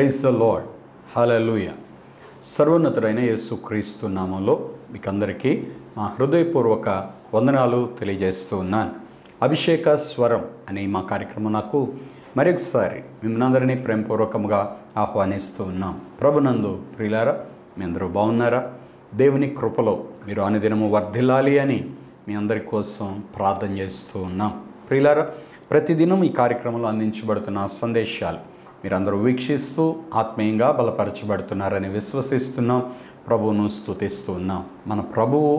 Praise the lord. హల్లెలూయా. సర్వోన్నతుడైన యేసుక్రీస్తు నామంలో మీకందరికీ మా హృదయపూర్వక వందనాలు తెలియజేస్తూ ఉన్నాను. అభిషేక స్వరం అనే మా కార్యక్రమం నాకు మరొకసారి మిమ్మల్ని అందరినీ ప్రేమపూర్వకంగా ఆహ్వానిస్తూ ఉన్నాం. ప్రభునందు ప్రియులారా, మీ అందరూ బాగున్నారా? దేవుని కృపలో మీరు అనుదినము వర్ధిల్లాలి అని మీ అందరి కోసం ప్రార్థన చేస్తూ ఉన్నాం. ప్రియులారా, ప్రతిదినం ఈ కార్యక్రమంలో అందించబడుతున్న సందేశాలు మీరందరూ వీక్షిస్తూ ఆత్మీయంగా బలపరచబడుతున్నారని విశ్వసిస్తున్నాం. ప్రభువును స్తుతిస్తూ ఉన్నాం. మన ప్రభువు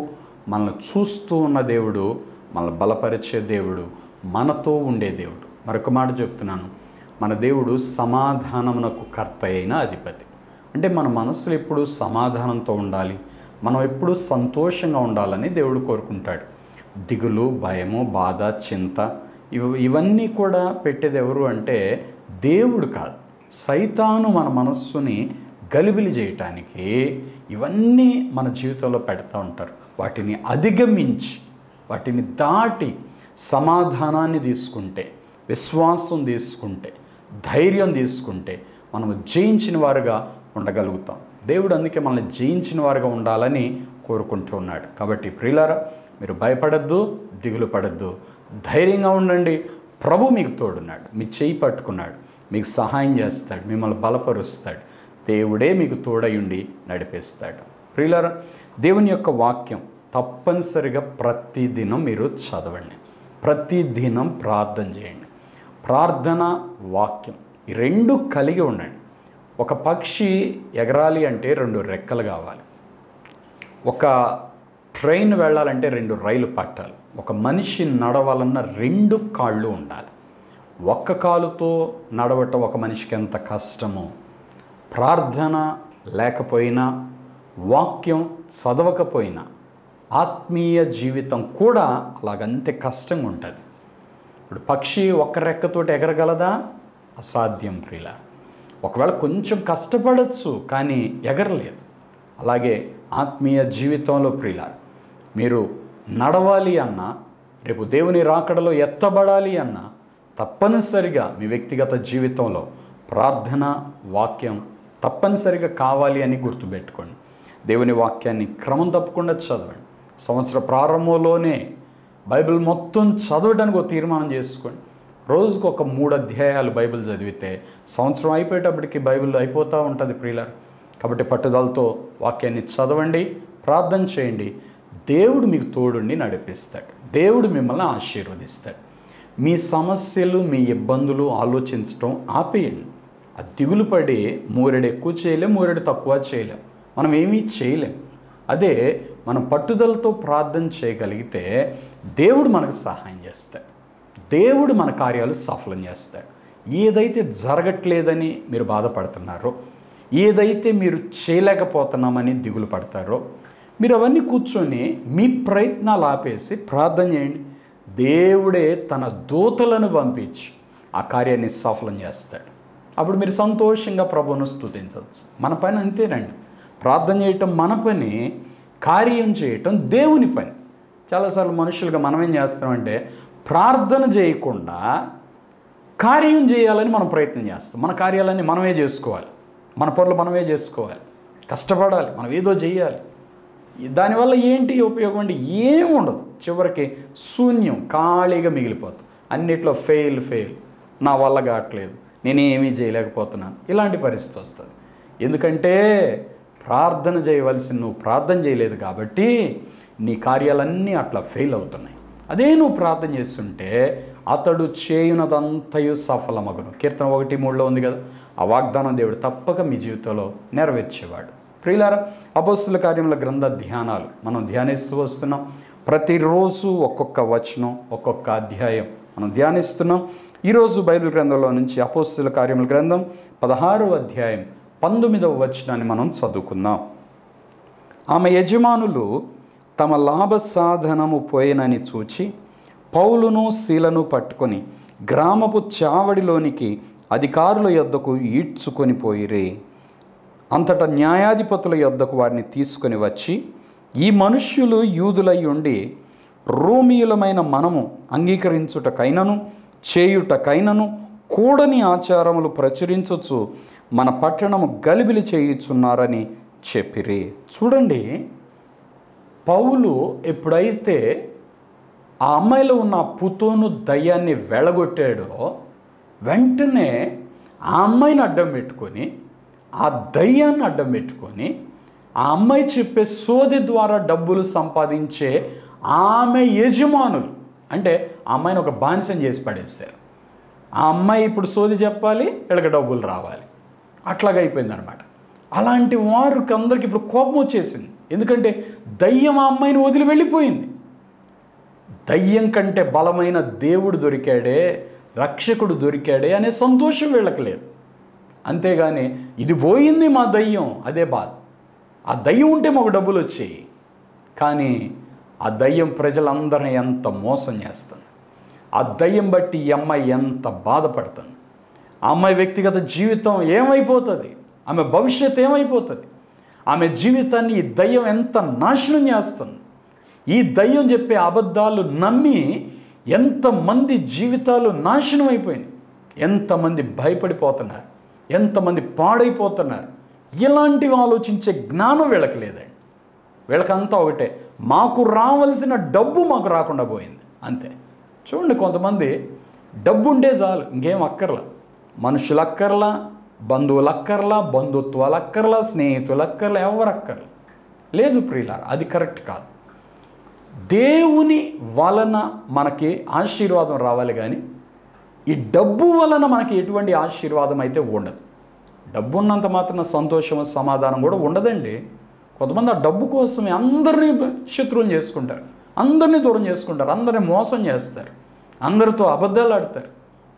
మనల్ని చూస్తూ ఉన్న దేవుడు, మనల్ని బలపరిచే దేవుడు, మనతో ఉండే దేవుడు. మరొక మాట చెప్తున్నాను, మన దేవుడు సమాధానమునకు కర్త అయిన అధిపతి. అంటే మన మనసులో ఎప్పుడు సమాధానంతో ఉండాలి, మనం ఎప్పుడు సంతోషంగా ఉండాలని దేవుడు కోరుకుంటాడు. దిగులు, భయము, బాధ, చింత ఇవన్నీ కూడా పెట్టేది ఎవరు అంటే దేవుడు కాదు, సైతాను మన మనస్సుని గలిబిలి చేయటానికి ఇవన్నీ మన జీవితంలో పెడతా ఉంటారు. వాటిని అధిగమించి, వాటిని దాటి సమాధానాన్ని తీసుకుంటే, విశ్వాసం తీసుకుంటే, ధైర్యం తీసుకుంటే మనము జయించిన వారుగా ఉండగలుగుతాం. దేవుడు అందుకే మనల్ని జయించిన వారుగా ఉండాలని కోరుకుంటూ ఉన్నాడు. కాబట్టి ప్రియులారా, మీరు భయపడద్దు, దిగులు పడద్దు, ధైర్యంగా ఉండండి. ప్రభు మీకు తోడున్నాడు, మీ చేయి పట్టుకున్నాడు, మీకు సహాయం చేస్తాడు, మిమ్మల్ని బలపరుస్తాడు. దేవుడే మీకు తోడయుండి నడిపిస్తాడు. ప్రియులారా, దేవుని యొక్క వాక్యం తప్పనిసరిగా ప్రతిదినం మీరు చదవండి, ప్రతిదినం ప్రార్థన చేయండి. ప్రార్థన, వాక్యం ఈ రెండు కలిగి ఉండండి. ఒక పక్షి ఎగరాలి అంటే 2 రెక్కలు కావాలి. ఒక ట్రైన్ వెళ్ళాలంటే 2 రైలు పట్టాలి. ఒక మనిషి నడవాలన్న 2 కాళ్ళు ఉండాలి. ఒక్క కాలుతో నడవటం ఒక మనిషికి ఎంత కష్టమో, ప్రార్థన లేకపోయినా, వాక్యం చదవకపోయినా ఆత్మీయ జీవితం కూడా అలాగంతే కష్టంగా ఉంటుంది. ఇప్పుడు పక్షి ఒక్క రెక్కతోటి ఎగరగలదా? అసాధ్యం ప్రియులా. ఒకవేళ కొంచెం కష్టపడవచ్చు, కానీ ఎగరలేదు. అలాగే ఆత్మీయ జీవితంలో ప్రియులా, మీరు నడవాలి అన్నా, రేపు దేవుని రాకడలో ఎత్తబడాలి అన్నా తప్పనిసరిగా మీ వ్యక్తిగత జీవితంలో ప్రార్థన, వాక్యం తప్పనిసరిగా కావాలి అని గుర్తుపెట్టుకోండి. దేవుని వాక్యాన్ని క్రమం తప్పకుండా చదవండి. సంవత్సర ప్రారంభంలోనే బైబిల్ మొత్తం చదవడానికి ఒక తీర్మానం చేసుకోండి. రోజుకు ఒక 3 అధ్యాయాలు బైబిల్ చదివితే సంవత్సరం అయిపోయేటప్పటికి బైబిల్ అయిపోతూ ఉంటుంది ప్రియులారా. కాబట్టి పట్టుదలతో వాక్యాన్ని చదవండి, ప్రార్థన చేయండి. దేవుడు మీకు తోడుండి నడిపిస్తాడు. దేవుడు మిమ్మల్ని ఆశీర్వదిస్తాడు. మీ సమస్యలు, మీ ఇబ్బందులు ఆలోచించడం ఆపేయండి. ఆ దిగులు పడి మూరెడు ఎక్కువ చేయలేం, మూరెడు తక్కువ చేయలేం, మనం ఏమీ చేయలేం. అదే మనం పట్టుదలతో ప్రార్థన చేయగలిగితే దేవుడు మనకు సహాయం చేస్తాడు. దేవుడు మన కార్యాలు సఫలం చేస్తాడు. ఏదైతే జరగట్లేదని మీరు బాధపడుతున్నారో, ఏదైతే మీరు చేయలేకపోతున్నామని దిగులు పడతారో, మీరు అవన్నీ కూర్చొని మీ ప్రయత్నాలు ఆపేసి ప్రార్థన చేయండి. దేవుడే తన దూతలను పంపించి ఆ కార్యాన్ని సఫలం చేస్తాడు. అప్పుడు మీరు సంతోషంగా ప్రభువును స్తుతించవచ్చు. మన పని అంతేనండి. ప్రార్థన చేయటం మన పని, కార్యం చేయటం దేవుని పని. చాలాసార్లు మనుషులుగా మనం ఏం చేస్తామంటే ప్రార్థన చేయకుండా కార్యం చేయాలని మనం ప్రయత్నం చేస్తాం. మన కార్యాలన్నీ మనమే చేసుకోవాలి, మన పనులు మనమే చేసుకోవాలి, కష్టపడాలి, మనం ఏదో చేయాలి. దానివల్ల ఏంటి ఉపయోగం అంటే ఏం ఉండదు. చివరికి శూన్యం, ఖాళీగా మిగిలిపోతుంది. అన్నిట్లో ఫెయిల్, నా వల్ల కావట్లేదు, నేనేమీ చేయలేకపోతున్నాను, ఇలాంటి పరిస్థితి వస్తుంది. ఎందుకంటే ప్రార్థన చేయవలసిన నువ్వు ప్రార్థన చేయలేదు కాబట్టి నీ కార్యాలన్నీ అట్లా ఫెయిల్ అవుతున్నాయి. అదే నువ్వు ప్రార్థన చేస్తుంటే అతడు చేయునదంతయు సఫలమగును. కీర్తన 1:3 ఉంది కదా. ఆ వాగ్దానం దేవుడు తప్పక మీ జీవితంలో నెరవేర్చేవాడు. ప్రియులారా, అపోస్తుల కార్యముల గ్రంథ ధ్యానాలు మనం ధ్యానిస్తూ వస్తున్నాం. ప్రతిరోజు ఒక్కొక్క వచనం, ఒక్కొక్క అధ్యాయం మనం ధ్యానిస్తున్నాం. ఈరోజు బైబిల్ గ్రంథంలో నుంచి అపోస్తుల కార్యముల గ్రంథం 16వ అధ్యాయం 19వ వచనాన్ని మనం చదువుకుందాం. ఆమె యజమానులు తమ లాభ సాధనము పోయినని చూచి పౌలును శీలను పట్టుకొని గ్రామపు చావడిలోనికి అధికారుల యొద్దకు ఈడ్చుకొని పోయిరే. అంతటా న్యాయాధిపతుల యొద్దకు వారిని తీసుకొని వచ్చి, ఈ మనుష్యులు యూదులై ఉండి రోమియులమైన మనము అంగీకరించుటకైనను చేయుటకైనను కూడని ఆచారములు ప్రచురించుచు మన పట్టణము గలిబిలి చేయుచున్నారని చెప్పిరి. చూడండి, పౌలు ఎప్పుడైతే ఆ అమ్మాయిలో ఉన్న పుతోను దయ్యాన్ని వెళ్ళగొట్టాడో వెంటనే ఆ అమ్మాయిని అడ్డం పెట్టుకొని, ఆ దయ్యాన్ని అడ్డం పెట్టుకొని, ఆ అమ్మాయి చెప్పే సోది ద్వారా డబ్బులు సంపాదించే ఆమె యజమానులు, అంటే ఆ అమ్మాయిని ఒక బానిసని చేసి పడేశారు. ఆ అమ్మాయి ఇప్పుడు సోది చెప్పాలి, వీళ్ళకి డబ్బులు రావాలి, అట్లాగ అయిపోయిందనమాట. అలాంటి వారికి అందరికి ఇప్పుడు కోపం వచ్చేసింది. ఎందుకంటే దయ్యం ఆ అమ్మాయిని వదిలి వెళ్ళిపోయింది. దయ్యం కంటే బలమైన దేవుడు దొరికాడే, రక్షకుడు దొరికాడే అనే సంతోషం వీళ్ళకి లేదు. అంతేగాని ఇది పోయింది మా దయ్యం, అదే బాధ. ఆ దయ్యం ఉంటే మాకు డబ్బులు వచ్చాయి. కానీ ఆ దయ్యం ప్రజలందరినీ ఎంత మోసం చేస్తుంది, ఆ దయ్యం బట్టి ఈ అమ్మాయి ఎంత బాధపడుతుంది, ఆ అమ్మాయి వ్యక్తిగత జీవితం ఏమైపోతుంది, ఆమె భవిష్యత్తు ఏమైపోతుంది, ఆమె జీవితాన్ని ఈ దయ్యం ఎంత నాశనం చేస్తుంది. ఈ దయ్యం చెప్పే అబద్ధాలు నమ్మి ఎంతమంది జీవితాలు నాశనం అయిపోయినాయి, ఎంతమంది భయపడిపోతున్నారు, ఎంతమంది పాడైపోతున్నారు. ఇలాంటివి ఆలోచించే జ్ఞానం వీళ్ళకి లేదండి. వీళ్ళకంతా ఒకటే, మాకు రావాల్సిన డబ్బు మాకు రాకుండా పోయింది అంతే. చూడండి, కొంతమంది డబ్బు ఉంటే చాలు, ఇంకేం అక్కర్లా, మనుషులు అక్కర్లా, బంధువులు అక్కర్లా, బంధుత్వాలు అక్కర్లా, స్నేహితులు అక్కర్లా, ఎవరు అక్కర్లా. లేదు ప్రియులారా, అది కరెక్ట్ కాదు. దేవుని వలన మనకి ఆశీర్వాదం రావాలి, కానీ ఈ డబ్బు వలన మనకి ఎటువంటి ఆశీర్వాదం అయితే ఉండదు. డబ్బు ఉన్నంత మాత్రం సంతోషం, సమాధానం కూడా ఉండదండి. కొంతమంది ఆ డబ్బు కోసమే అందరినీ శత్రువులు చేసుకుంటారు, అందరినీ దూరం చేసుకుంటారు, అందరినీ మోసం చేస్తారు, అందరితో అబద్ధాలు ఆడతారు.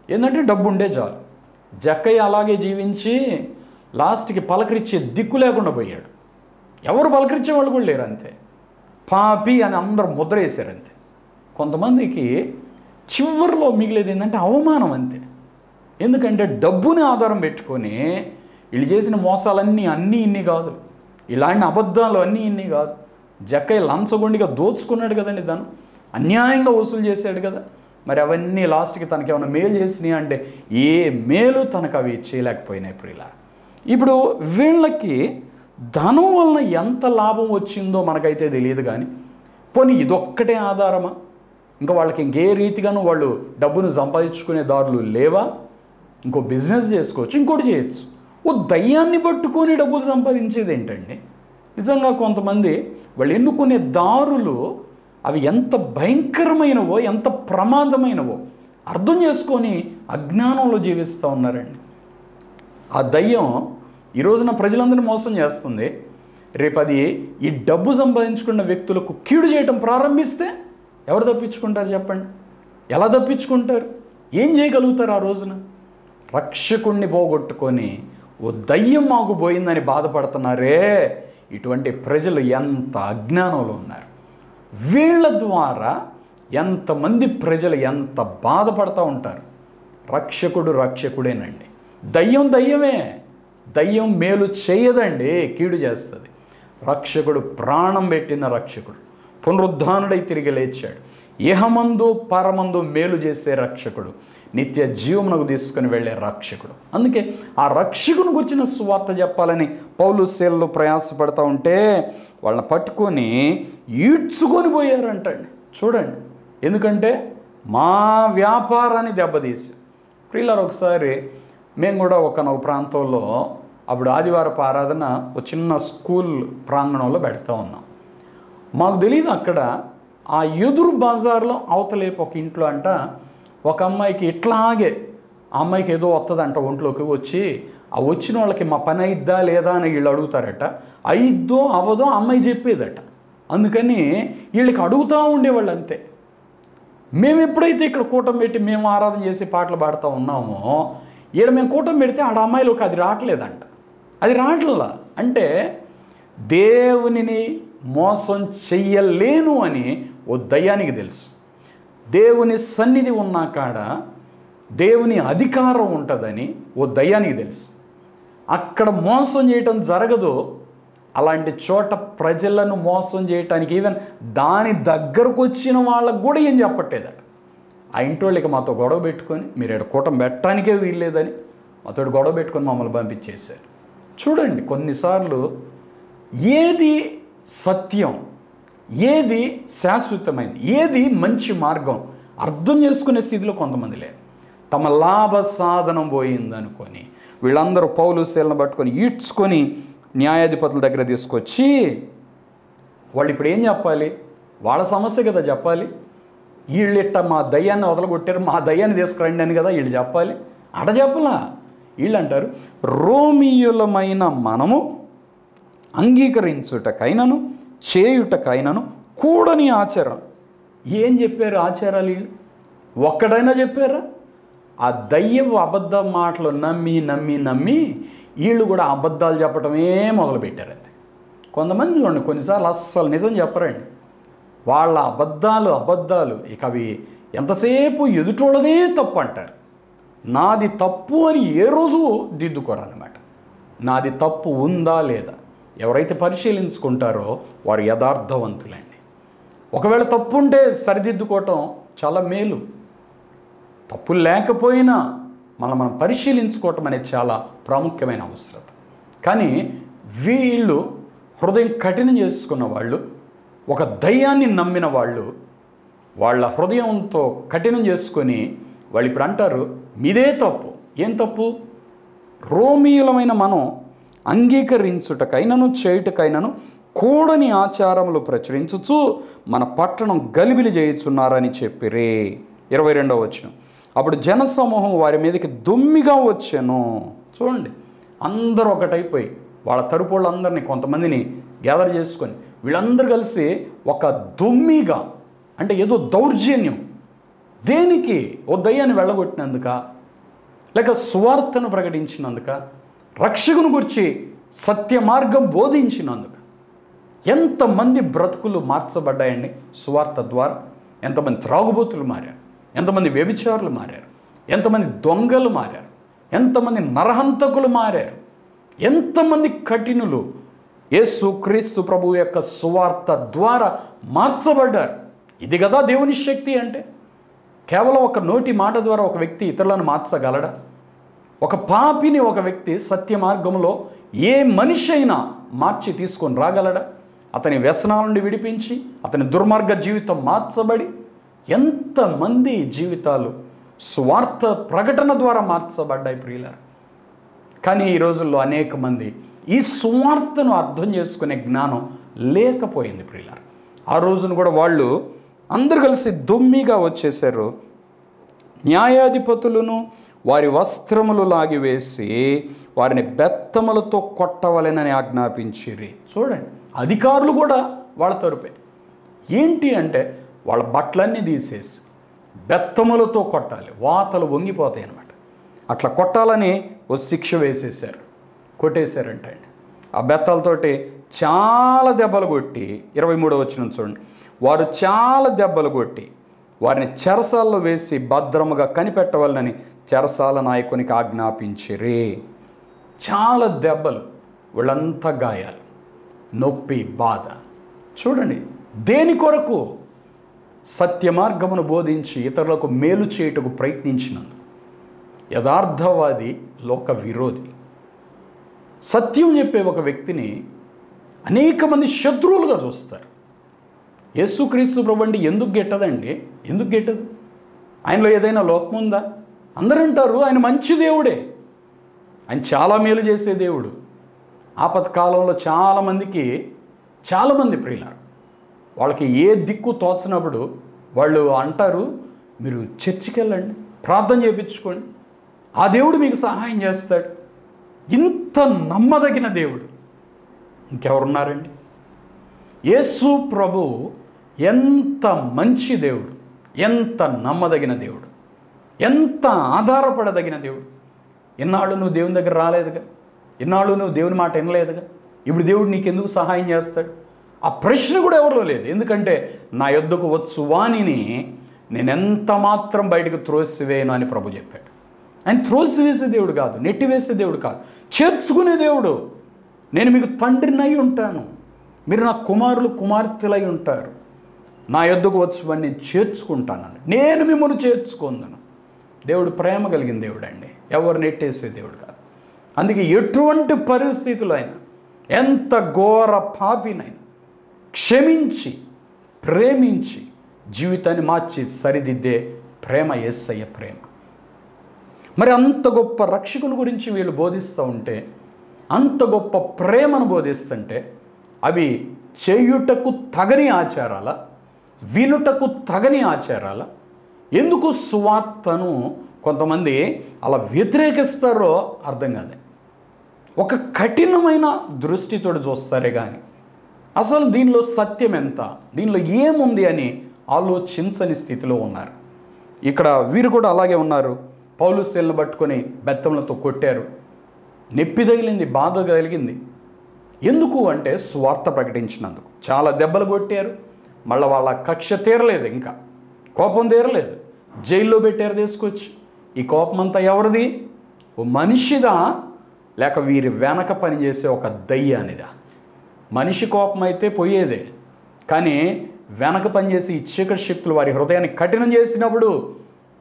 ఏంటంటే డబ్బు ఉండే చాలు. జక్కయ్య అలాగే జీవించి లాస్ట్కి పలకరించే దిక్కు లేకుండా పోయాడు. ఎవరు పలకరించే వాళ్ళు కూడా లేరు, అంతే. పాపి అని అందరూ ముద్ర వేశారు, అంతే. కొంతమందికి చివరిలో మిగిలేది ఏంటంటే అవమానం, అంతే. ఎందుకంటే డబ్బుని ఆధారం పెట్టుకొని వీళ్ళు చేసిన మోసాలన్నీ అన్నీ ఇన్ని కాదు, ఇలాంటి అబద్ధాలు అన్నీ ఇన్ని కాదు. జక్కయ్య లంచగొండిగా దోచుకున్నాడు కదండి, దాన్ని అన్యాయంగా వసూలు చేశాడు కదా. మరి అవన్నీ లాస్ట్కి తనకి ఏమైనా మేలు చేసినాయి అంటే ఏ మేలు తనకు అవి చేయలేకపోయినాయి ప్రియులా. ఇప్పుడు వీళ్ళకి ధనం వలన ఎంత లాభం వచ్చిందో మనకైతే తెలియదు, కానీ పోనీ ఇదొక్కటే ఆధారమా? ఇంకా వాళ్ళకి ఇంకే రీతిగాను వాళ్ళు డబ్బును సంపాదించుకునే దారులు లేవా? ఇంకో బిజినెస్ చేసుకోవచ్చు, ఇంకోటి చేయొచ్చు. ఓ దయ్యాన్ని పట్టుకొని డబ్బులు సంపాదించేది ఏంటండి? నిజంగా కొంతమంది వాళ్ళు ఎన్నుకునే దారులు అవి ఎంత భయంకరమైనవో, ఎంత ప్రమాదమైనవో అర్థం చేసుకొని అజ్ఞానంలో జీవిస్తూ ఉన్నారండి. ఆ దయ్యం ఈ రోజున ప్రజలందరినీ మోసం చేస్తుంది. రేపు అది ఈ డబ్బు సంపాదించుకున్న వ్యక్తులకు కీడు చేయటం ప్రారంభిస్తే ఎవరు తప్పించుకుంటారు చెప్పండి? ఎలా తప్పించుకుంటారు? ఏం చేయగలుగుతారు? ఆ రోజున రక్షకుణ్ణి పోగొట్టుకొని ఓ దయ్యం మాకు పోయిందని బాధపడుతున్నారే, ఇటువంటి ప్రజలు ఎంత అజ్ఞానంలో ఉన్నారు. వీళ్ళ ద్వారా ఎంతమంది ప్రజలు ఎంత బాధపడుతూ ఉంటారు. రక్షకుడు రక్షకుడేనండి, దయ్యం దయ్యమే. దయ్యం మేలు చేయదండి, కీడు చేస్తుంది. రక్షకుడు ప్రాణం పెట్టిన రక్షకుడు, పునరుద్ధానుడై తిరిగి లేచాడు, ఇహమందు పరమందు మేలు చేసే రక్షకుడు, నిత్య జీవమునకు తీసుకుని వెళ్ళే రక్షకుడు. అందుకే ఆ రక్షకుని గురించిన సువార్త చెప్పాలని పౌలు శీలలు ప్రయాసపడుతూ ఉంటే వాళ్ళని పట్టుకొని ఈడ్చుకొని పోయారంటండి. చూడండి, ఎందుకంటే మా వ్యాపారాన్ని దెబ్బతీసి. ప్రియులారా, ఒకసారి మేము కూడా ఒకనొక ప్రాంతంలో అప్పుడు ఆదివారపు ఆరాధన ఒక చిన్న స్కూల్ ప్రాంగణంలో పెడతా ఉన్నాం. మాకు తెలియదు, అక్కడ ఆ ఎదురు బజార్లో అవతలేపు ఒక ఇంట్లో అంట ఒక అమ్మాయికి ఇట్లాగే, ఆ అమ్మాయికి ఏదో వస్తుందంట ఒంట్లోకి వచ్చి, ఆ వచ్చిన వాళ్ళకి మా పని అయిద్దా లేదా అని వీళ్ళు అడుగుతారట. అయిద్దో అవదో అమ్మాయి చెప్పేదట. అందుకని వీళ్ళకి అడుగుతూ ఉండేవాళ్ళు, అంతే. మేము ఎప్పుడైతే ఇక్కడ కూటమి పెట్టి మేము ఆరాధన చేసి పాటలు పాడుతూ ఉన్నామో, ఈడ మేము కూటమి పెడితే ఆడ అమ్మాయిలోకి అది రావట్లేదంట. అది రావట్లా అంటే దేవునిని మోసం చెయ్యలేను అని ఓ దయ్యానికి తెలుసు. దేవుని సన్నిధి ఉన్న కాడ దేవుని అధికారం ఉంటుందని ఓ దయ్యానికి తెలుసు. అక్కడ మోసం చేయటం జరగదు. అలాంటి చోట ప్రజలను మోసం చేయటానికి ఈవెన్ దాని దగ్గరకు వచ్చిన వాళ్ళకు కూడా ఏం చెప్పట్లేదట. ఆ ఇంటి వాళ్ళకి మాతో గొడవ పెట్టుకొని మీరు ఇక్కడ కూటమి పెట్టడానికే వీల్లేదని మాతో గొడవ పెట్టుకొని మమ్మల్ని పంపించేశారు. చూడండి, కొన్నిసార్లు ఏది సత్యం, ఏది శాశ్వతమైనది, ఏది మంచి మార్గం అర్థం చేసుకునే స్థితిలో కొంతమంది లేరు. తమ లాభ సాధనం పోయిందనుకొని వీళ్ళందరూ పౌలు శీలను పట్టుకొని ఈడ్చుకొని న్యాయాధిపతుల దగ్గర తీసుకొచ్చి వాళ్ళు ఇప్పుడు ఏం చెప్పాలి? వాళ్ళ సమస్య కదా చెప్పాలి. వీళ్ళు ఇట్ట మా దయ్యాన్ని వదలగొట్టారు, మా దయ్యాన్ని తీసుకురండి అని కదా వీళ్ళు చెప్పాలి. అట చెప్పలా. వీళ్ళు అంటారు, రోమియులమైన మనము అంగీకరించుటకైనను చేయుటకైనను కూడని ఆచారం. ఏం చెప్పారు ఆచారాలు? వీళ్ళు ఒక్కడైనా చెప్పారా? ఆ దయ్యపు అబద్ధ మాటలు నమ్మి నమ్మి నమ్మి వీళ్ళు కూడా అబద్ధాలు చెప్పడమే మొదలుపెట్టారు. అంతే. కొంతమంది చూడండి, కొన్నిసార్లు అస్సలు నిజం చెప్పరండి. వాళ్ళ అబద్ధాలు ఇక అవి ఎంతసేపు ఎదుటోళ్ళదే తప్పు అంటారు. నాది తప్పు అని ఏ రోజు దిద్దుకోరన్నమాట. నాది తప్పు ఉందా లేదా ఎవరైతే పరిశీలించుకుంటారో వారు యథార్థవంతులండి. ఒకవేళ తప్పు ఉంటే సరిదిద్దుకోవటం చాలా మేలు. తప్పు లేకపోయినా మనం పరిశీలించుకోవటం అనేది చాలా ప్రాముఖ్యమైన అవసరం. కానీ వీళ్ళు హృదయం కఠినం చేసుకున్న వాళ్ళు, ఒక దయ్యాన్ని నమ్మిన వాళ్ళు, వాళ్ళ హృదయంతో కఠినం చేసుకొని వాళ్ళు ఇప్పుడు అంటారు, మీదే తప్పు. ఏం తప్పు? రోమియులమైన మనం అంగీకరించుటకైనను చేయుటకైనను కూడని ఆచారములు ప్రచురించుచు మన పట్టణం గలిబిలి చేయుచున్నారని చెప్పిరే. 22వ వచనం. అప్పుడు జనసమూహం వారి మీదకి దుమ్మిగా వచ్చాను. చూడండి, అందరూ ఒకటైపోయి వాళ్ళ తరపు వాళ్ళందరినీ కొంతమందిని గ్యాదర్ చేసుకొని వీళ్ళందరూ కలిసి ఒక దుమ్మిగా, అంటే ఏదో దౌర్జన్యం. దేనికి? ఓ దయ్యాన్ని వెళ్ళగొట్టినందుక, లేక సువార్తను ప్రకటించినందుక, రక్షకుని గురించి సత్య మార్గం బోధించినందుక. ఎంతమంది బ్రతుకులు మార్చబడ్డాయండి సువార్త ద్వారా. ఎంతమంది త్రాగుబోతులు మారారు, ఎంతమంది వ్యభిచారులు మారారు, ఎంతమంది దొంగలు మారారు, ఎంతమంది నరహంతకులు మారారు, ఎంతమంది కఠినులు యేసుక్రీస్తు ప్రభువు యొక్క సువార్త ద్వారా మార్చబడ్డారు. ఇది కదా దేవుని శక్తి అంటే. కేవలం ఒక నోటి మాట ద్వారా ఒక వ్యక్తి ఇతరులను మార్చగలడా? ఒక పాపిని ఒక వ్యక్తి సత్య మార్గంలో ఏ మనిషి అయినా మార్చి తీసుకొని రాగలడా? అతని వ్యసనాల నుండి విడిపించి అతని దుర్మార్గ జీవితం మార్చబడి ఎంతమంది జీవితాలు స్వార్థ ప్రకటన ద్వారా మార్చబడ్డాయి ప్రియులారా. కానీ ఈ రోజుల్లో అనేక మంది ఈ సువార్తను అర్థం చేసుకునే జ్ఞానం లేకపోయింది ప్రియులారా. ఆ రోజున కూడా వాళ్ళు అందరు కలిసి దుమ్మిగా వచ్చేసారు. న్యాయాధిపతులను వారి వస్త్రములు లాగివేసి వారిని బెత్తములతో కొట్టవలెనని ఆజ్ఞాపించిరి. చూడండి, అధికారులు కూడా వాళ్ళ తరపే. ఏంటి అంటే వాళ్ళ బట్టలన్నీ తీసేసి బెత్తములతో కొట్టాలి, వాతలు వంగిపోతాయి అన్నమాట. అట్లా కొట్టాలని ఓ శిక్ష వేసేసారు, కొట్టేశారంట అండి. ఆ బెత్తాలతోటి చాలా దెబ్బలు కొట్టి 23వ వచనం చూడండి. వారు చాలా దెబ్బలు కొట్టి వారిని చెరసాల్లో వేసి భద్రముగా కనిపెట్టవాలని చెరసాల నాయకునికి ఆజ్ఞాపించిరి. చాలా దెబ్బలు, వాళ్ళంతా గాయాలు, నొప్పి, బాధ. చూడండి, దేని కొరకు? సత్య మార్గమును బోధించి ఇతరులకు మేలు చేయుటకు ప్రయత్నించినందుకు. యథార్థవాది లోక విరోధి. సత్యం చెప్పే ఒక వ్యక్తిని అనేక మంది శత్రువులుగా చూస్తారు. యేసుక్రీస్తు ప్రభు అంటే ఎందుకు గెట్టదండి? ఎందుకు గెట్టదు? ఆయనలో ఏదైనా లోపం ఉందా? అందరూ అంటారు ఆయన మంచి దేవుడే, ఆయన చాలా మేలు చేసే దేవుడు. ఆపత్కాలంలో చాలామంది ప్రియులారు వాళ్ళకి ఏ దిక్కు తోచినప్పుడు వాళ్ళు అంటారు, మీరు చర్చికి వెళ్ళండి, ప్రార్థన చేయించుకోండి, ఆ దేవుడు మీకు సహాయం చేస్తాడు. ఇంత నమ్మదగిన దేవుడు ఇంకెవరున్నారండి? యేసు ప్రభు ఎంత మంచి దేవుడు, ఎంత నమ్మదగిన దేవుడు, ఎంత ఆధారపడదగిన దేవుడు. ఎన్నాళ్ళు నువ్వు దేవుని దగ్గర రాలేదుగా, ఎన్నాళ్ళు నువ్వు దేవుని మాట వినలేదుగా, ఇప్పుడు దేవుడు నీకెందుకు సహాయం చేస్తాడు? ఆ ప్రశ్న కూడా ఎవరిలో లేదు. ఎందుకంటే నా యొద్దకు వచ్చు వాణిని నేను ఎంత మాత్రం బయటకు త్రోసివేయను అని ప్రభు చెప్పాడు. ఆయన త్రోసివేసే దేవుడు కాదు, నెట్టివేసే దేవుడు కాదు, చేర్చుకునే దేవుడు. నేను మీకు తండ్రినై ఉంటాను, మీరు నా కుమారులు కుమార్తెలై ఉంటారు, నా యొద్దకు వచ్చి వాడిని చేర్చుకుంటాను, నేను మిమ్మల్ని చేర్చుకుందాను. దేవుడు ప్రేమ కలిగిన దేవుడు అండి, ఎవరు నెట్టేసే దేవుడు కాదు. అందుకే ఎటువంటి పరిస్థితులు అయినా, ఎంత ఘోర పాపినైనా క్షమించి ప్రేమించి జీవితాన్ని మార్చి సరిదిద్దే ప్రేమ యేసయ్య ప్రేమ. మరి అంత గొప్ప రక్షకుల గురించి వీళ్ళు బోధిస్తూ ఉంటే, అంత గొప్ప ప్రేమను బోధిస్తుంటే, అవి చేయుటకు తగని ఆచారాల, వినుటకు తగని ఆచారాల? ఎందుకు సువార్తను కొంతమంది అలా వ్యతిరేకిస్తారో అర్థం కాదు. ఒక కఠినమైన దృష్టితో చూస్తారే కానీ అసలు దీనిలో సత్యం ఎంత, దీనిలో ఏముంది అని ఆలోచించని స్థితిలో ఉన్నారు. ఇక్కడ వీరు కూడా అలాగే ఉన్నారు. పౌలు శీలను పట్టుకొని బెత్తంలతో కొట్టారు, నొప్పి తగిలింది, బాధ కలిగింది. ఎందుకు అంటే స్వార్థ ప్రకటించినందుకు. చాలా దెబ్బలు కొట్టారు, మళ్ళీ వాళ్ళ కక్ష తీరలేదు, ఇంకా కోపం తీరలేదు, జైల్లో పెట్టారు తీసుకొచ్చి. ఈ కోపం అంతా ఎవరిది? ఓ మనిషిదా లేక వీరి వెనక పనిచేసే ఒక దయ్యానిదా? మనిషి కోపం అయితే పోయేదే, కానీ వెనక పనిచేసి ఈ చీకటి శక్తులు వారి హృదయాన్ని కఠినం చేసినప్పుడు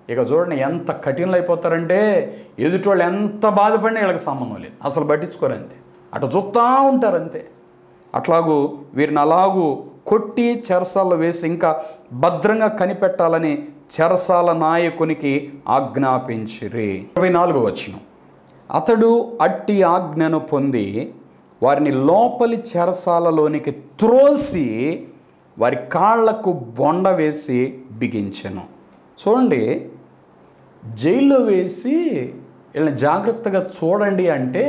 ఇక చూడండి ఎంత కఠినలు అయిపోతారంటే, ఎదుటోళ్ళు ఎంత బాధపడినా వీళ్ళకి సంబంధం లేదు, అసలు పట్టించుకోరు, అంతే, అటు చూస్తూ ఉంటారు అంతే. అట్లాగూ వీరిని అలాగూ కొట్టి చెరసాల్లో వేసి ఇంకా భద్రంగా కనిపెట్టాలని చెరసాల నాయకునికి ఆజ్ఞాపించిరి. 24వ వచనం, అతడు అట్టి ఆజ్ఞను పొంది వారిని లోపలి చెరసాలలోనికి త్రోసి వారి కాళ్లకు బొండ వేసి బిగించెను. చూడండి, జైల్లో వేసి వీళ్ళని జాగ్రత్తగా చూడండి అంటే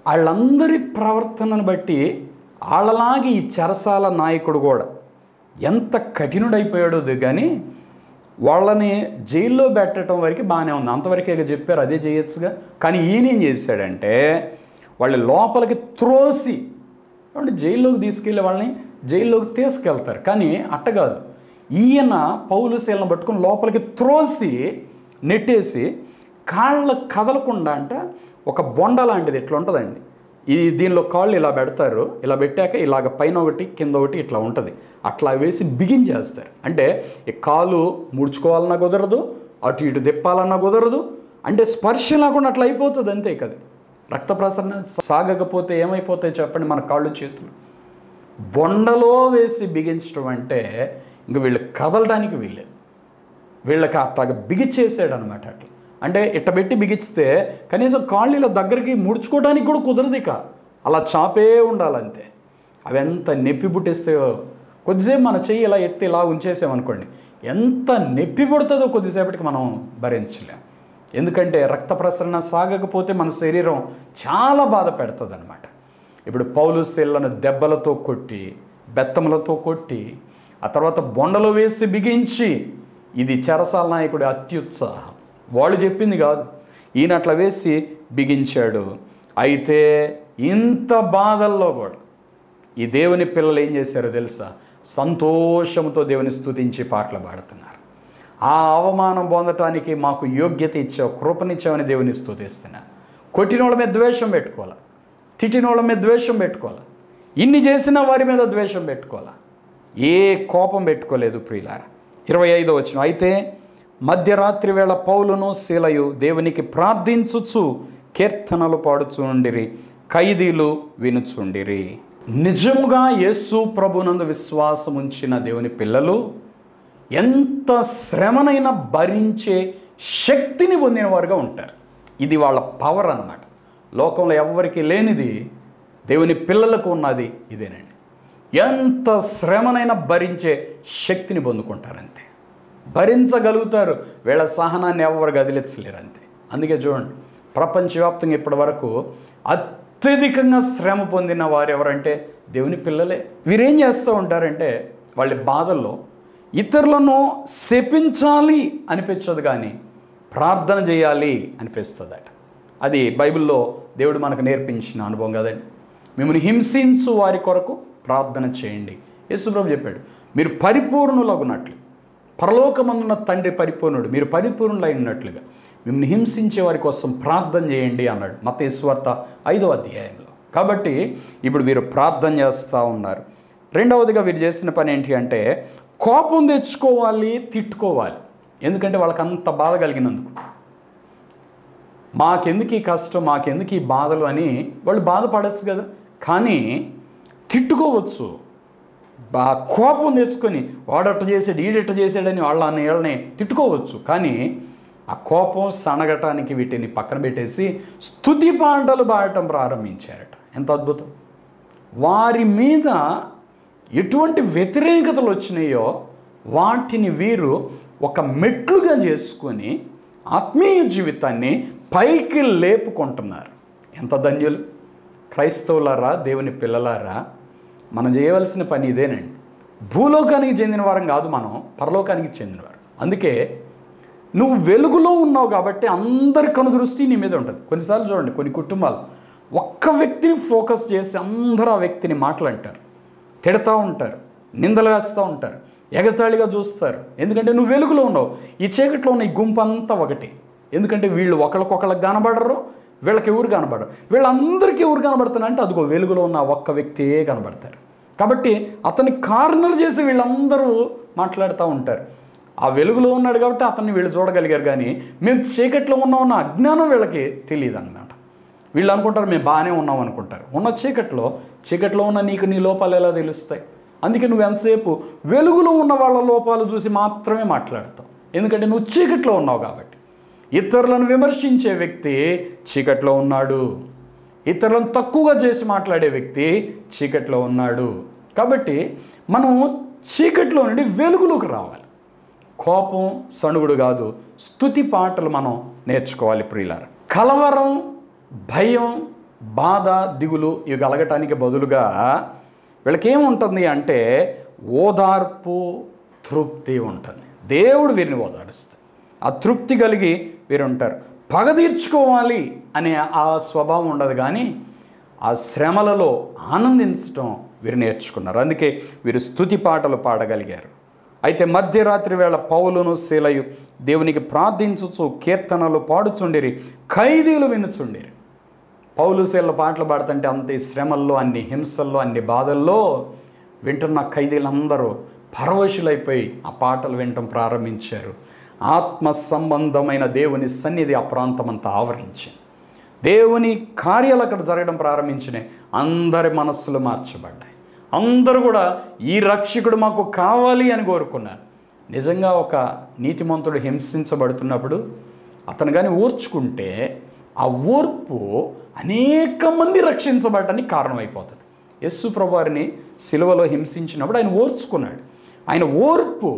వాళ్ళందరి ప్రవర్తనను బట్టి వాళ్ళలాగే ఈ చెరసాల నాయకుడు కూడా ఎంత కఠినుడైపోయాడో కానీ వాళ్ళని జైల్లో పెట్టడం వరకు బాగానే ఉంది, అంతవరకే చెప్పారు, అదే చేయొచ్చుగా. కానీ ఈయనేం చేశాడంటే వాళ్ళు లోపలికి త్రోసి, జైల్లోకి తీసుకెళ్ళి వాళ్ళని జైల్లోకి తీసుకెళ్తారు, కానీ అట్ట కాదు. ఈయన పౌలు శీలను పట్టుకుని లోపలికి త్రోసి నెట్టేసి కాళ్ళ కదలకుండా అంట ఒక బొండ లాంటిది ఇట్లా ఉంటుందండి. దీనిలో కాళ్ళు ఇలా పెడతారు, ఇలా పెట్టాక ఇలాగ పైన ఒకటి కింద ఒకటి ఇట్లా ఉంటుంది, అట్లా వేసి బిగించేస్తారు. అంటే ఈ కాలు ముడుచుకోవాలన్నా కుదరదు, అటు ఇటు తిప్పాలన్నా కుదరదు, అంటే స్పర్శ లేకుండా అట్లా అయిపోతుంది అంతే కదా. రక్త ప్రసరణ సాగకపోతే ఏమైపోతాయి చెప్పండి మన కాళ్ళు చేతులు. బొండలో వేసి బిగించడం అంటే ఇంక వీళ్ళు కదలడానికి వీల్లేదు, వీళ్ళకి అట్లాగ బిగిచేసాడు అనమాట. అట్లా అంటే ఇట్ట పెట్టి బిగిస్తే కనీసం కాళ్ళు ఇలా దగ్గరికి ముడుచుకోవడానికి కూడా కుదరదు, ఇక అలా చాపే ఉండాలంతే. అవి ఎంత నొప్పి పుట్టిస్తాయో, కొద్దిసేపు మన చెయ్యి ఇలా ఎత్తి ఇలా ఉంచేసామనుకోండి, ఎంత నొప్పి పుడుతుందో కొద్దిసేపటికి మనం భరించలేం. ఎందుకంటే రక్త ప్రసరణ సాగకపోతే మన శరీరం చాలా బాధ పెడుతుంది అనమాట. ఇప్పుడు పౌలు శీలను దెబ్బలతో కొట్టి, బెత్తములతో కొట్టి, ఆ తర్వాత బొండలో వేసి బిగించి, ఇది చెరసాల నాయకుడి అత్యుత్సాహం, వాళ్ళు చెప్పింది కాదు, ఈయన అట్లా వేసి బిగించాడు. అయితే ఇంత బాధల్లో కూడా ఈ దేవుని పిల్లలు ఏం చేశారో తెలుసా? సంతోషంతో దేవుని స్తుతించి పాటలు పాడుతున్నారు. ఆ అవమానం పొందటానికి మాకు యోగ్యత ఇచ్చావు, కృపనిచ్చావని దేవుని స్తుతిస్తున్నారు. కొట్టిన వాళ్ళ మీద ద్వేషం పెట్టుకోవాలా, తిట్టిన వాళ్ళ మీద ద్వేషం పెట్టుకోవాలా, ఇన్ని చేసిన వారి మీద ద్వేషం పెట్టుకోవాలా, ఏ కోపం పెట్టుకోలేదు ప్రియులారా. 25వ వచనం, అయితే మధ్యరాత్రి వేళ పౌలును శీలయు దేవునికి ప్రార్థించుచు కీర్తనలు పాడుచుండిరి, ఖైదీలు వినుచుండిరి. నిజముగా యేసు ప్రభునందు విశ్వాసం ఉంచిన దేవుని పిల్లలు ఎంత శ్రమనైనా భరించే శక్తిని పొందిన వారుగా ఉంటారు. ఇది వాళ్ళ పవర్ అన్నమాట. లోకంలో ఎవరికి లేనిది దేవుని పిల్లలకు ఉన్నది ఇదేనండి. ఎంత శ్రమనైనా భరించే శక్తిని పొందుకుంటారంతే, భరించగలుగుతారు. వీళ్ళ సహనాన్ని ఎవరు గదిలించలేరు అంతే. అందుకే చూడండి, ప్రపంచవ్యాప్తంగా ఇప్పటి వరకు అత్యధికంగా శ్రమ పొందిన వారు ఎవరంటే దేవుని పిల్లలే. వీరేం చేస్తూ ఉంటారంటే వాళ్ళ బాధల్లో ఇతరులను శపించాలి అనిపించదు, కానీ ప్రార్థన చేయాలి అనిపిస్తుందట. అది బైబిల్లో దేవుడు మనకు నేర్పించిన అనుభవం కదండి. మిమ్మల్ని హింసించు వారి కొరకు ప్రార్థన చేయండి. యేసుప్రభు చెప్పాడు, మీరు పరిపూర్ణులగునట్లు పరలోకమందున్న తండ్రి పరిపూర్ణుడు, మీరు పరిపూర్ణులై ఉన్నట్లుగా మిమ్మల్ని హింసించే వారి కోసం ప్రార్థన చేయండి అన్నాడు మత్తయి సువార్త 5వ అధ్యాయంలో. కాబట్టి ఇప్పుడు వీరు ప్రార్థన చేస్తూ ఉన్నారు. రెండవదిగా వీరు చేసిన పని ఏంటి అంటే కోపం తెచ్చుకోవాలి, తిట్టుకోవాలి. ఎందుకంటే వాళ్ళకి అంత బాధ కలిగినందుకు. మాకెందుకు ఈ కష్టం, మాకెందుకు ఈ బాధలు అని వాళ్ళు బాధపడవచ్చు కదా. కానీ తిట్టుకోవచ్చు, కోపం తెచ్చుకొని వాడట్ట చేసాడు ఈడెట్ట చేసాడని వాళ్ళని వీళ్ళని తిట్టుకోవచ్చు. కానీ ఆ కోపం సనగటానికి వీటిని పక్కన పెట్టేసి స్తుతి పాటలు పాడటం ప్రారంభించారట. ఎంత అద్భుతం! వారి మీద ఎటువంటి వ్యతిరేకతలు వచ్చినాయో వాటిని వీరు ఒక మెట్లుగా చేసుకొని ఆత్మీయ జీవితాన్ని పైకి లేపుకుంటున్నారు. ఎంత ధన్యులు! క్రైస్తవులారా, దేవుని పిల్లలారా, మనం చేయవలసిన పని ఇదేనండి. భూలోకానికి చెందిన వారం కాదు, మనం పరలోకానికి చెందినవారు. అందుకే నువ్వు వెలుగులో ఉన్నావు కాబట్టి అందరి కనుదృష్టి నీ మీద ఉంటుంది. కొన్నిసార్లు చూడండి, కొన్ని కుటుంబాలు ఒక్క వ్యక్తిని ఫోకస్ చేసి అందరూ ఆ వ్యక్తిని మాటలంటారు, తిడతా ఉంటారు, నిందలు వేస్తూ ఉంటారు, ఎగతాళిగా చూస్తారు. ఎందుకంటే నువ్వు వెలుగులో ఉన్నావు. ఈ చీకట్లో ఉన్న ఈ గుంపు అంతా ఒకటి. ఎందుకంటే వీళ్ళు ఒకళ్ళకొకళ్ళకి కనబడరు, వీళ్ళకి ఎవరు కనబడరు. వీళ్ళందరికీ ఎవరు కనబడుతున్నా అంటే అదిగో వెలుగులో ఉన్న ఒక్క వ్యక్తియే కనబడతారు. కాబట్టి అతన్ని కార్నర్ చేసి వీళ్ళందరూ మాట్లాడుతూ ఉంటారు. ఆ వెలుగులో ఉన్నాడు కాబట్టి అతన్ని వీళ్ళు చూడగలిగారు. కానీ మేము చీకట్లో ఉన్న అజ్ఞానం వీళ్ళకి తెలియదు అన్నమాట. వీళ్ళు అనుకుంటారు మేము బాగానే ఉన్నాం అనుకుంటారు. ఉన్న చీకట్లో ఉన్న నీకు నీ లోపాలు ఎలా తెలుస్తాయి? అందుకే నువ్వు ఎంతసేపు వెలుగులో ఉన్న వాళ్ళ లోపాలు చూసి మాత్రమే మాట్లాడతావు. ఎందుకంటే నువ్వు చీకట్లో ఉన్నావు కాబట్టి. ఇతరులను విమర్శించే వ్యక్తి చీకట్లో ఉన్నాడు, ఇతరులను తక్కువగా చేసి మాట్లాడే వ్యక్తి చీకట్లో ఉన్నాడు. కాబట్టి మనం చీకట్లో నుండి వెలుగులోకి రావాలి. కోపం సణుగుడు కాదు, స్తుతి పాటలు మనం నేర్చుకోవాలి ప్రియులారా. కలవరం, భయం, బాధ, దిగులు ఇవి కలగటానికి బదులుగా వీళ్ళకి ఏముంటుంది అంటే ఓదార్పు, తృప్తి ఉంటుంది. దేవుడు వీరిని ఓదారుస్తాడు. ఆ తృప్తి కలిగి వీరు ఉంటారు. పగ తీర్చుకోవాలి అనే ఆ స్వభావం ఉండదు, కానీ ఆ శ్రమలలో ఆనందించడం వీరు నేర్చుకున్నారు. అందుకే వీరు స్తుతి పాటలు పాడగలిగారు. అయితే మధ్యరాత్రి వేళ పౌలును శీలయు దేవునికి ప్రార్థించుచు కీర్తనలు పాడుచుండిరి, ఖైదీలు వినుచుండిరి. పౌలు శీల పాటలు పాడుతుంటే అంత శ్రమల్లో, అన్ని హింసల్లో, అన్ని బాధల్లో వింటున్న ఖైదీలందరూ పరవశులైపోయి ఆ పాటలు వినటం ప్రారంభించారు. ఆత్మ సంబంధమైన దేవుని సన్నిధి ఆ ప్రాంతమంతా ఆవరించింది. దేవుని కార్యాలు అక్కడ జరగడం ప్రారంభించినాయి. అందరి మనస్సులు మార్చబడ్డాయి. అందరూ కూడా ఈ రక్షకుడు మాకు కావాలి అని కోరుకున్నారు. నిజంగా ఒక నీతిమంతుడు హింసించబడుతున్నప్పుడు అతను కానీ ఓర్చుకుంటే ఆ ఓర్పు అనేక మంది రక్షించబడటానికి కారణమైపోతుంది. యేసు ప్రభువారిని సిలువలో హింసించినప్పుడు ఆయన ఓర్చుకున్నాడు. ఆయన ఓర్పు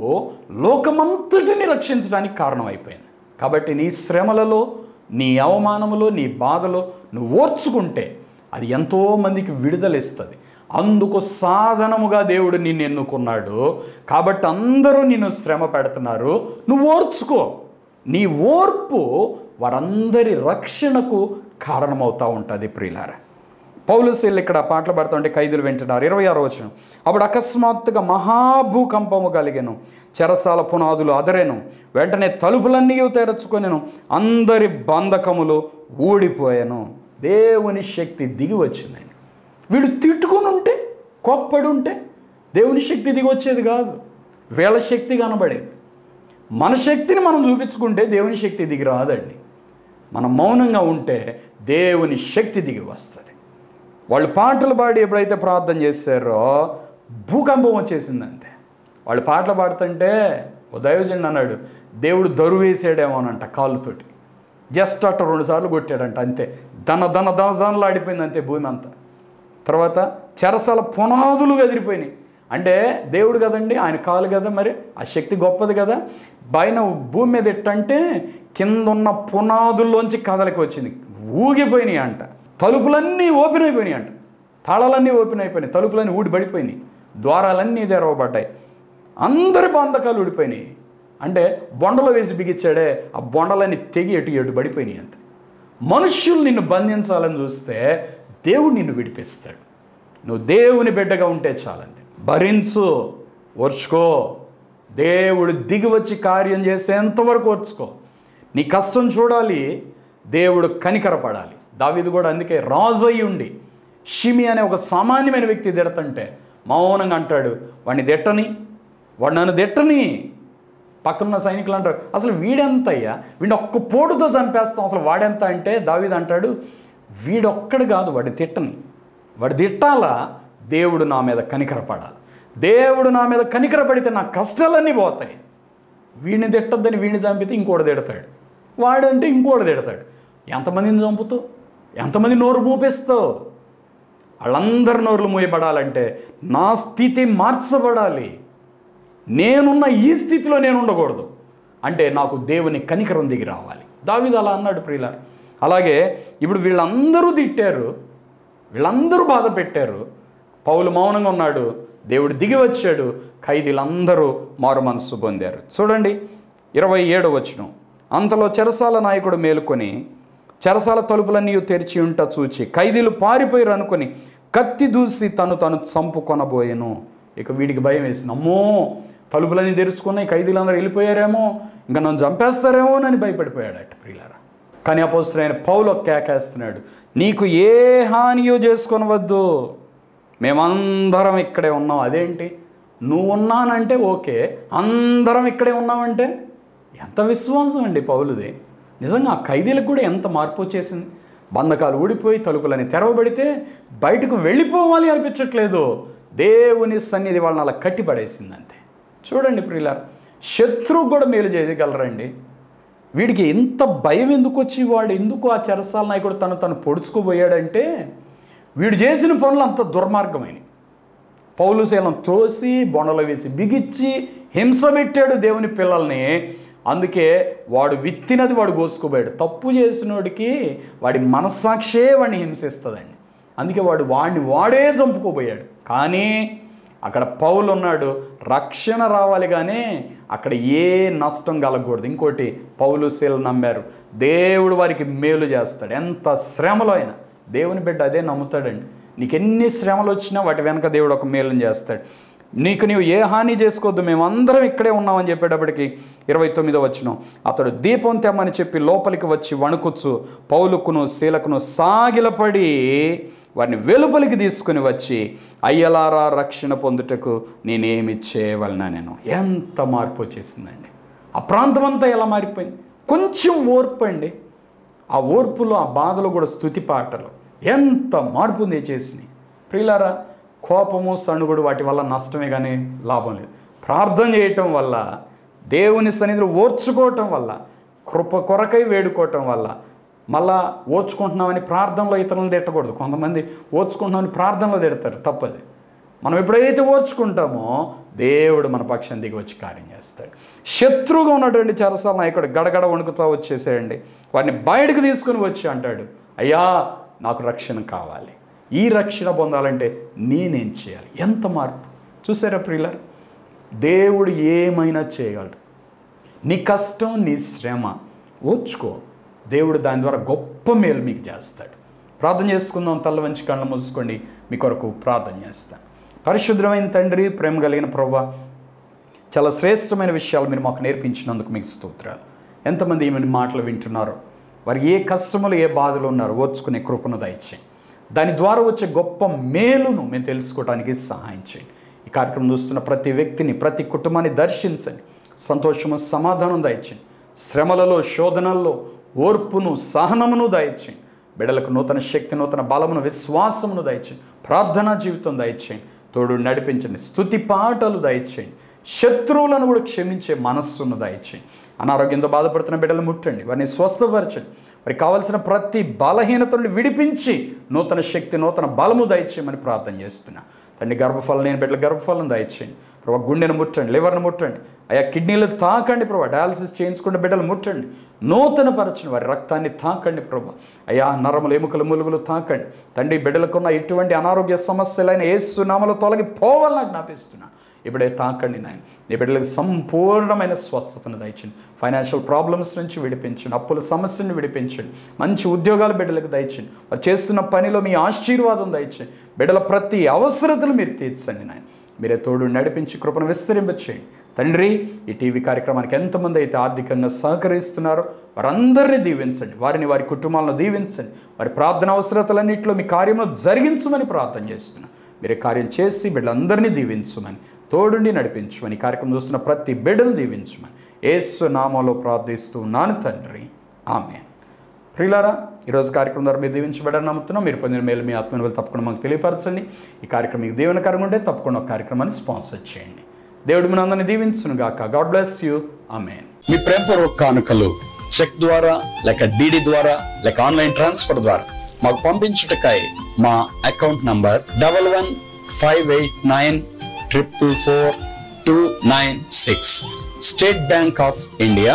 లోకమంతటిని రక్షించడానికి కారణమైపోయింది. కాబట్టి నీ శ్రమలలో, నీ అవమానములో, నీ బాధలో నువ్వు ఓర్చుకుంటే అది ఎంతోమందికి విడుదలిస్తుంది. అందుకు సాధనముగా దేవుడు నిన్ను ఎన్నుకున్నాడు. కాబట్టి అందరూ నిన్ను శ్రమ పెడుతున్నారు, నువ్వు ఓర్చుకో. నీ ఓర్పు వారందరి రక్షణకు కారణమవుతూ ఉంటుంది ప్రియులారా. పౌలు శీల ఇక్కడ పాటలు పాడుతుంటే ఖైదీలు వింటున్నారు. 26వ వచనం, అప్పుడు అకస్మాత్తుగా మహాభూకంపము కలిగెను, చెరసాల పునాదులు అదరెను, వెంటనే తలుపులన్నీ తెరచుకొనెను, అందరి బంధకములు ఊడిపోయాను. దేవుని శక్తి దిగి వచ్చిందండి. వీళ్ళు తిట్టుకుని ఉంటే, కోప్పడి ఉంటే దేవుని శక్తి దిగి వచ్చేది కాదు, వీళ్ళ శక్తి కనబడేది. మన శక్తిని మనం చూపించుకుంటే దేవుని శక్తి దిగి రాదండి. మనం మౌనంగా ఉంటే దేవుని శక్తి దిగి వస్తుంది. వాళ్ళు పాటలు పాడి ఎప్పుడైతే ప్రార్థన చేశారో భూకంపం వచ్చేసిందంతే. వాళ్ళు పాటలు పాడుతుంటే ఓ దైవజనుడు అన్నాడు, దేవుడు దరువు వేసాడేమోనంట కాళ్ళతోటి. జస్ట్ అట్ట 2 సార్లు కొట్టాడంట, అంతే. దనలాడిపోయింది అంతే భూమి అంతా. తర్వాత చెరసాల పునాదులు కదిరిపోయినాయి. అంటే దేవుడు కదండి, ఆయన కాలు కదా, మరి ఆ శక్తి గొప్పది కదా. పైన భూమి మీద ఎట్టంటే కింద ఉన్న పునాదుల్లోంచి కదలికి వచ్చింది, ఊగిపోయినాయి అంట. తలుపులన్నీ ఓపెన్ అయిపోయినాయి అంట, తాళాలన్నీ ఓపెన్ అయిపోయినాయి, తలుపులన్నీ ఊడిపడిపోయినాయి, ద్వారాలన్నీ తెరవబడ్డాయి, అందరి బంధకాలు ఊడిపోయినాయి. అంటే బొండలో వేసి బిగించాడే, ఆ బొండలన్నీ తెగి ఎటు పడిపోయినాయి అంత. మనుష్యులు నిన్ను బంధించాలని చూస్తే దేవుడు నిన్ను విడిపిస్తాడు. నువ్వు దేవుని బిడ్డగా ఉంటే చాలంతే. భరించు, ఓర్చుకో. దేవుడు దిగి వచ్చి కార్యం చేసేంతవరకు ఓర్చుకో. నీ కష్టం చూడాలి, దేవుడు కనికరపడాలి. దావీదు కూడా అందుకే రాజు అయి ఉండి షిమి అనే ఒక సామాన్యమైన వ్యక్తి తిడతంటే మౌనంగా అంటాడు, వాడిని తిట్టని, వాడు నన్ను తిట్టని, పక్కనున్న సైనికులు అంటారు, అసలు వీడెంతయ్యా, వీడిని ఒక్క పోటుతో చంపేస్తాం, అసలు వాడెంత అంటే దావీదు అంటాడు, వీడొక్కడు కాదు, వాడి తిట్టాలా, దేవుడు నా మీద కనికరపడాలి, దేవుడు నా మీద కనికరపడితే నా కష్టాలన్నీ పోతాయి. వీడిని తిట్టద్దని వీడిని చంపితే ఇంకోటి తిడతాడు, వాడంటే ఇంకోటి తిడతాడు. ఎంతమందిని చంపుతావు, ఎంతమంది నోరు మూపిస్తావు? వాళ్ళందరి నోరులు మూయబడాలంటే నా స్థితి మార్చబడాలి. నేనున్న ఈ స్థితిలో నేను ఉండకూడదు అంటే నాకు దేవుని కనికరం దిగి రావాలి. దావీదు అలా అన్నాడు ప్రియులారా. అలాగే ఇప్పుడు వీళ్ళందరూ తిట్టారు, వీళ్ళందరూ బాధ పెట్టారు, పౌలు మౌనంగా ఉన్నాడు, దేవుడు దిగి వచ్చాడు, ఖైదీలందరూ మారు మనస్సు పొందారు. చూడండి 27వ వచనం. అంతలో చెరసాల నాయకుడు మేలుకొని చెరసాల తలుపులన్నీ తెరిచి ఉంట చూచి ఖైదీలు పారిపోయారు అనుకొని కత్తి దూసి తను చంపుకొనబోయెను. ఇక వీడికి భయం వేసింది, అమ్మో తలుపులన్నీ తెరుచుకున్నాయి, ఖైదీలందరూ వెళ్ళిపోయారేమో, ఇంకా నన్ను చంపేస్తారేమో అని భయపడిపోయాడట ప్రియులారా. కానీ అపోస్తలుడైన పౌలు కేకేస్తున్నాడు, నీకు ఏ హానియో చేసుకొనవద్దు, మేమందరం ఇక్కడే ఉన్నాం. అదేంటి, నువ్వు ఉన్నానంటే ఓకే, అందరం ఇక్కడే ఉన్నామంటే ఎంత విశ్వాసం అండి పౌలుది. నిజంగా ఆ ఖైదీలకు కూడా ఎంత మార్పు వచ్చేసింది. బంధకాలు ఊడిపోయి తలుపులని తెరవబడితే బయటకు వెళ్ళిపోవాలి అనిపించట్లేదు. దేవుని సన్నిధి వాళ్ళని అలా కట్టిపడేసింది అంతే. చూడండి ప్రియులారా, శత్రువు కూడా మేలు చేయగలరండి. వీడికి ఇంత భయం ఎందుకు వచ్చి వాడు ఎందుకు ఆ చెరసాల నాయకుడు తను పొడుచుకోబోయాడంటే వీడు చేసిన పనులు అంత దుర్మార్గమైనవి. పౌలు శీలం తోసి బొండలో వేసి బిగిచ్చి హింస పెట్టాడు దేవుని పిల్లల్ని. అందుకే వాడు విత్తినది వాడు కోసుకోబోయాడు. తప్పు చేసినోడికి వాడి మనస్సాక్షే వాడిని హింసిస్తుందండి. అందుకే వాడే చంపుకోబోయాడు. కానీ అక్కడ పౌలు ఉన్నాడు, రక్షణ రావాలి కానీ అక్కడ ఏ నష్టం కలగకూడదు. ఇంకోటి పౌలు శీలను నమ్మారు, దేవుడు వారికి మేలు చేస్తాడు. ఎంత శ్రమలో అయినా దేవుని బిడ్డ అదే నమ్ముతాడండి. నీకు ఎన్ని శ్రమలు వచ్చినా వాటి వెనక దేవుడు ఒక మేలుని చేస్తాడు. నీవు ఏ హాని చేసుకోవద్దు, మేమందరం ఇక్కడే ఉన్నామని చెప్పేటప్పటికి 29వ వచనం. అతడు దీపం తెమ్మని చెప్పి లోపలికి వచ్చి వణుకుచ్చు పౌలుకును శీలకును సాగిలపడి వారిని వెలుపలికి తీసుకుని వచ్చి, అయ్యలారా రక్షణ పొందుటకు నేనేమి చేయవలన నేను. ఎంత మార్పు వచ్చేసిందండి. ఆ ప్రాంతం అంతా ఎలా మారిపోయింది. కొంచెం ఓర్పు అండి, ఆ ఓర్పులో ఆ బాధలో కూడా స్తుతి పాటలు ఎంత మార్పు చేసినాయి ప్రియులారా. కోపము సణుగుడు వాటి వల్ల నష్టమే కానీ లాభం లేదు. ప్రార్థన చేయటం వల్ల, దేవుని సన్నిధిలో ఓర్చుకోవటం వల్ల, కృప కొరకై వేడుకోవటం వల్ల, మళ్ళా ఓర్చుకుంటున్నామని ప్రార్థనలో ఇతరులను తిట్టకూడదు. కొంతమంది ఓర్చుకుంటున్నామని ప్రార్థనలో తిడతారు, తప్పది. మనం ఎప్పుడైతే ఓర్చుకుంటామో దేవుడు మన పక్షం దిగి వచ్చి కార్యం చేస్తాడు. శత్రువుగా ఉన్నటువంటి చెరసాల నాయకుడు గడగడ వణుకుతూ వచ్చేసేయండి, వారిని బయటకు తీసుకుని వచ్చి అంటాడు, అయ్యా నాకు రక్షణ కావాలి, ఈ రక్షణ పొందాలంటే నేనేం చేయాలి. ఎంత మార్పు చూసారా ప్రియులారా. దేవుడు ఏమైనా చేయగలడు. నీ కష్టం, నీ శ్రమ ఓర్చుకో, దేవుడు దాని ద్వారా గొప్ప మేలు మీకు చేస్తాడు. ప్రార్థన చేసుకుందాం. తల్ల వంచి కళ్ళు మూసుకోండి, మీ కొరకు ప్రార్థన చేస్తాను. పరిశుద్ధమైన తండ్రి, ప్రేమ కలిగిన ప్రభువా, చాలా శ్రేష్టమైన విషయాలు మీరు మాకు నేర్పించినందుకు మీకు స్తోత్రాలు. ఎంతమంది ఏమైనా మాటలు వింటున్నారో, వారు ఏ కష్టములు ఏ బాధలు ఉన్నారో ఓర్చుకునే కృపను దయచేయండి. దాని ద్వారా వచ్చే గొప్ప మేలును మేము తెలుసుకోవడానికి సహాయం చేయండి. ఈ కార్యక్రమం చూస్తున్న ప్రతి వ్యక్తిని, ప్రతి కుటుంబాన్ని దర్శించండి. సంతోషము, సమాధానం దయచేయండి. శ్రమలలో, శోధనల్లో ఓర్పును, సహనమును దయచేయండి. బిడ్డలకు నూతన శక్తి, నూతన బలమును, విశ్వాసమును దయచేయండి. ప్రార్థనా జీవితం దయచేయండి. తోడు నడిపించండి. స్తుతి పాటలు దయచేయండి. శత్రువులను కూడా క్షమించే మనస్సును దయచేయండి. అనారోగ్యంతో బాధపడుతున్న బిడ్డలు ముట్టండి, వారిని స్వస్థపరచండి. వారికి కావలసిన ప్రతి బలహీనతను విడిపించి నూతన శక్తి, నూతన బలము దయచేయమని ప్రార్థన చేస్తున్నా. తండ్రి, గర్భఫలం లేని బిడ్డలు గర్భఫలం దయచేయండి ప్రభా. గుండెను ముట్టండి, లివర్ను ముట్టండి, అయా కిడ్నీలు తాకండి ప్రభా. డయాలసిస్ చేయించుకున్న బిడ్డలు ముట్టండి, నూతన పరచండి, వారి రక్తాన్ని తాకండి ప్రభా. అయా నరములు, ఎముకలు, ములుగులు తాకండి తండ్రి. బిడ్డలకున్న ఎటువంటి అనారోగ్య సమస్యలైన యేసు నామములో తొలగిపోవాలని జ్ఞాపిస్తున్నా. ఇప్పుడే తాకండి నాయన. నీ బిడ్డలకు సంపూర్ణమైన స్వస్థతను దయచండి. ఫైనాన్షియల్ ప్రాబ్లమ్స్ నుంచి విడిపించండి, అప్పుల సమస్యను విడిపించండి, మంచి ఉద్యోగాలు బిడ్డలకు దయచండి. వారు చేస్తున్న పనిలో మీ ఆశీర్వాదం దయచండి. బిడ్డల ప్రతి అవసరతలు మీరు తీర్చండి నాయన. మీరే తోడు నడిపించి కృపను విస్తరింపచేయండి తండ్రి. ఈ టీవీ కార్యక్రమానికి ఎంతమంది అయితే ఆర్థికంగా సహకరిస్తున్నారో వారందరినీ దీవించండి, వారిని, వారి కుటుంబాలను దీవించండి. వారి ప్రార్థన అవసరతలన్నింటిలో మీ కార్యంలో జరిగించమని ప్రార్థన చేస్తున్నాను. మీరే కార్యం చేసి బిడ్డలందరినీ దీవించమని, తోడుండి నడిపించమని, కార్యక్రమం చూస్తున్న ప్రతి బిడ్డను దీవించమని యేసు నామములో ప్రార్థిస్తున్నాను తండ్రి, ఆమేన్. ప్రియులారా, ఈరోజు కార్యక్రమం ద్వారా మీరు దీవించబడాలని నమ్ముతున్నాం. మీరు పొందిన మేలు మీ ఆత్మీయులు తప్పకుండా మాకు తెలియపరచండి. ఈ కార్యక్రమం మీకు దీవెనకరంగా ఉంటే తప్పకుండా ఒక కార్యక్రమాన్ని స్పాన్సర్ చేయండి. దేవుడు మనందరినీ దీవించును గాక. God bless you. ఆమేన్. మీ ప్రేమపూర్వక కానుకలు చెక్ ద్వారా లేక డిడి ద్వారా లేక ఆన్లైన్ ట్రాన్స్ఫర్ ద్వారా మాకు పంపించుటకై మా account number 115894442996, state bank of India,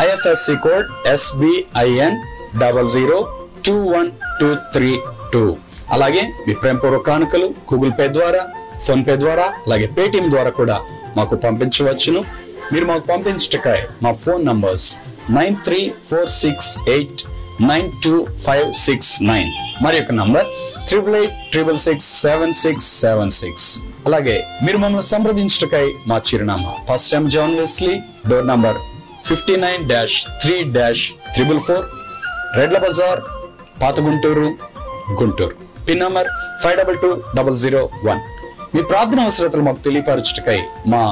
IFSC code SBIN 00212232. అలాగే మీ ప్రేమపూర్వక కానుకలు గూగుల్ పే ద్వారా, ఫోన్ పే ద్వారా, అలాగే పేటిఎం ద్వారా కూడా మాకు పంపించవచ్చును. మీరు మాకు పంపించుటకై మా ఫోన్ నంబర్స్ 9346892569, మరి యొక్క నంబర్ 8886667676. అలాగే మీరు మమ్మల్ని సంప్రదించుటకై మా చిరునామా pastor M. John Wesley, door number 59-3-444, Redla Bazar, పాత గుంటూరు, గుంటూరు. Pin number 522001. మీ ప్రార్థన అవసరతలు మాకు తెలియపరచుటకై మా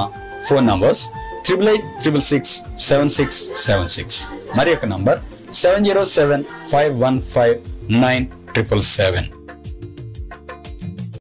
ఫోన్ నంబర్స్ 8866667676, మరి యొక్క నంబర్ 7075159777.